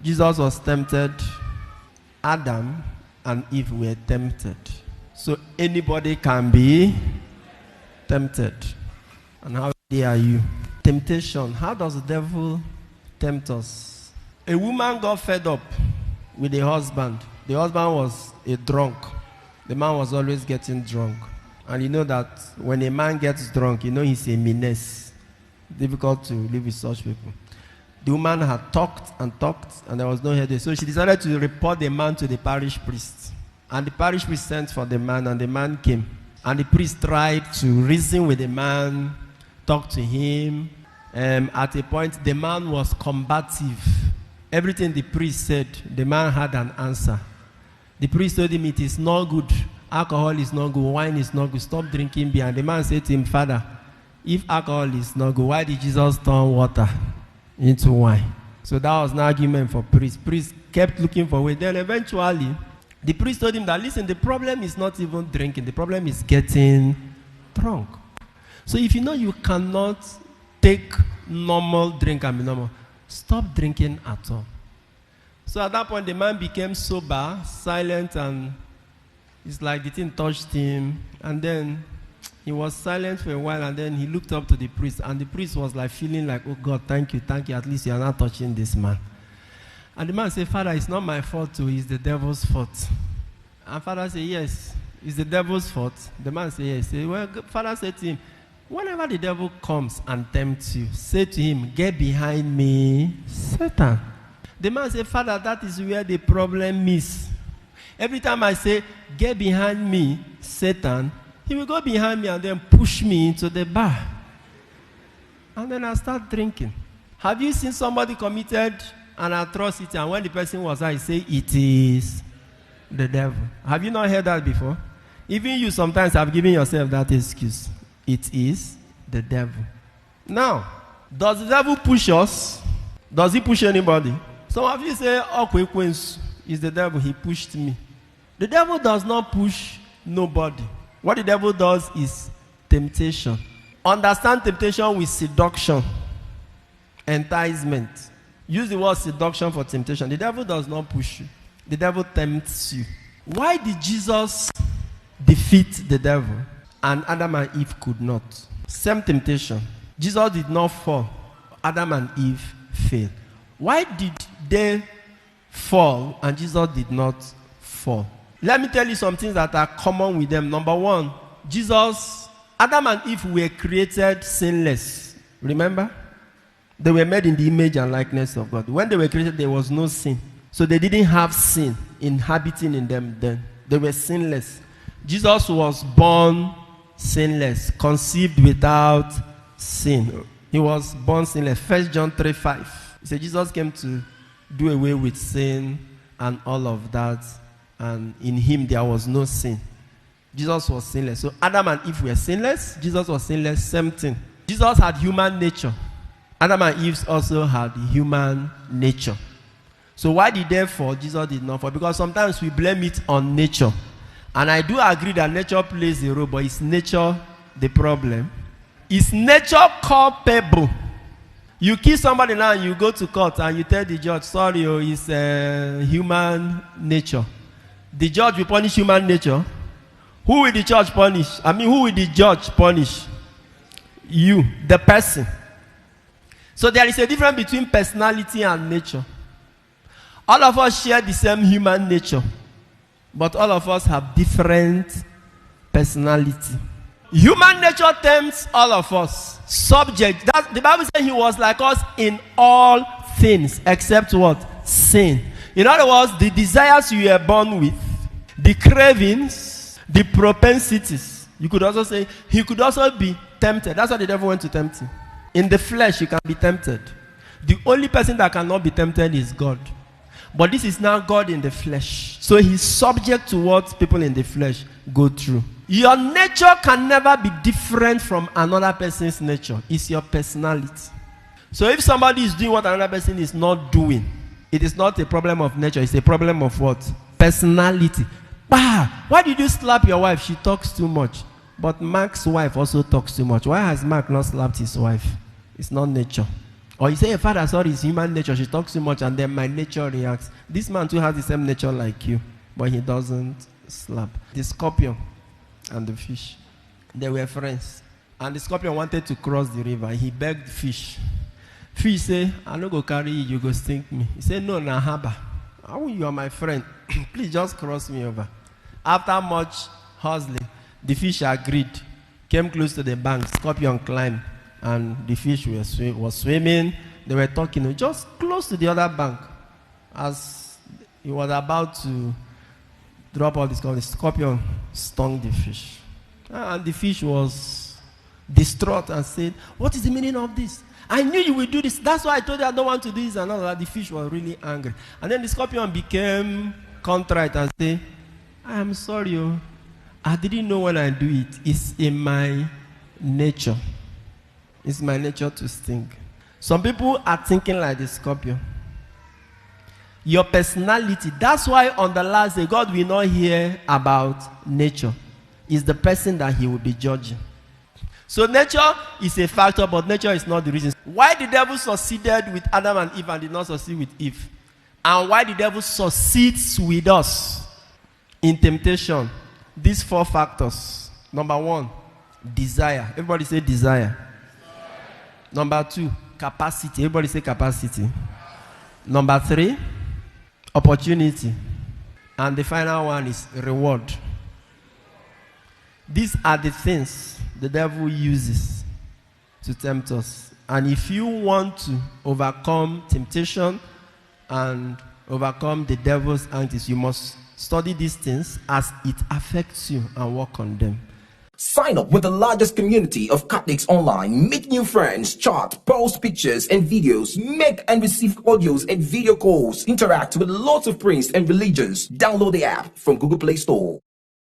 Jesus was tempted. Adam and Eve were tempted. So anybody can be tempted. And how dare you? Temptation. How does the devil tempt us? A woman got fed up with a husband. The husband was a drunk. The man was always getting drunk. And you know that when a man gets drunk, you know he's a menace. Difficult to live with such people. The woman had talked, and there was no headache. So she decided to report the man to the parish priest. And the parish priest sent for the man, and the man came. And the priest tried to reason with the man, talk to him. At a point, the man was combative. Everything the priest said, the man had an answer. The priest told him it is not good. Alcohol is not good. Wine is not good. Stop drinking beer. And the man said to him, Father, if alcohol is not good, why did Jesus turn water into wine? So that was an argument for priest. Priest kept looking for a way. Then eventually, the priest told him that, listen, the problem is not even drinking. The problem is getting drunk. So if you know you cannot take normal drink and be normal, stop drinking at all. So at that point, the man became sober, silent, and it's like the thing touched him. And then he was silent for a while, and then he looked up to the priest. And the priest was like feeling like, oh God, thank you. At least you are not touching this man. And the man said, Father, it's not my fault too. It's the devil's fault. And Father said, yes, it's the devil's fault. The man said, yes. Well, Father said to him, whenever the devil comes and tempts you, say to him, get behind me, Satan. The man said, Father, that is where the problem is. Every time I say, get behind me, Satan, he will go behind me and then push me into the bar. And then I start drinking. Have you seen somebody committed an atrocity and when the person was out, he say, it is the devil? Have you not heard that before? Even you sometimes have given yourself that excuse. It is the devil. Now, does the devil push us? Does he push anybody? Some of you say, oh, is the devil, he pushed me. The devil does not push nobody. What the devil does is temptation. Understand temptation with seduction, enticement. Use the word seduction for temptation. The devil does not push you. The devil tempts you. Why did Jesus defeat the devil and Adam and Eve could not? Same temptation. Jesus did not fall. Adam and Eve failed. Why did they fall and Jesus did not fall? Let me tell you some things that are common with them. Number one, Adam and Eve were created sinless. Remember? They were made in the image and likeness of God. When they were created, there was no sin. So they didn't have sin inhabiting in them then. They were sinless. Jesus was born sinless, conceived without sin. He was born sinless. 1 John 3:5. He said Jesus came to do away with sin and all of that. And in him there was no sin. Jesus was sinless. So Adam and Eve were sinless. Jesus was sinless. Same thing. Jesus had human nature. Adam and Eve also had human nature. So why did they fall? Jesus did not fall. Because sometimes we blame it on nature. And I do agree that nature plays a role, but is nature the problem? Is nature culpable? You kill somebody now and you go to court and you tell the judge, sorry, it's human nature. The judge will punish human nature. Who will the judge punish? Who will the judge punish? You, the person. So there is a difference between personality and nature. All of us share the same human nature, but all of us have different personality. Human nature tempts all of us. Subject. The Bible says he was like us in all things, except what? Sin. In other words, the desires you were born with, the cravings, the propensities. You could also say he could also be tempted. That's why the devil went to tempt him. In the flesh, you can be tempted. The only person that cannot be tempted is God. But this is now God in the flesh. So he's subject to what people in the flesh go through. Your nature can never be different from another person's nature. It's your personality. So if somebody is doing what another person is not doing, it is not a problem of nature. It's a problem of what? Personality. Why did you slap your wife? She talks too much. But Mark's wife also talks too much. Why has Mark not slapped his wife? It's not nature. Or you say, a father, sorry, it's human nature. She talks too much and then my nature reacts. This man too has the same nature like you, but he doesn't slap. The scorpion and the fish, they were friends. And the scorpion wanted to cross the river. He begged the fish. Fish say, I no go carry you, you go stink me. He said, no, na haba. How you are my friend? Please just cross me over. After much hustling, the fish agreed, came close to the bank, scorpion climbed, and the fish was swimming. They were talking just close to the other bank. As he was about to drop all this, the scorpion stung the fish. And the fish was distraught and said, what is the meaning of this? I knew you would do this. That's why I told you I don't want to do this and all that. The fish was really angry. And then the scorpion became contrite and said, I am sorry. I didn't know when I do it. It's in my nature. It's my nature to sting. Some people are thinking like the scorpion. Your personality. That's why on the last day, God will not hear about nature. It's the person that he will be judging. So nature is a factor, but nature is not the reason. Why the devil succeeded with Adam and Eve and did not succeed with Eve? And why the devil succeeds with us in temptation? These 4 factors. Number 1, desire. Everybody say desire. Number 2, capacity. Everybody say capacity. Number 3, opportunity. And the final one is reward. These are the things the devil uses to tempt us. And if you want to overcome temptation and overcome the devil's antics, you must study these things as it affects you and work on them. Sign up with the largest community of Catholics online. Meet new friends, chat, post pictures and videos, make and receive audios and video calls, interact with lots of priests and religions. Download the app from Google Play Store.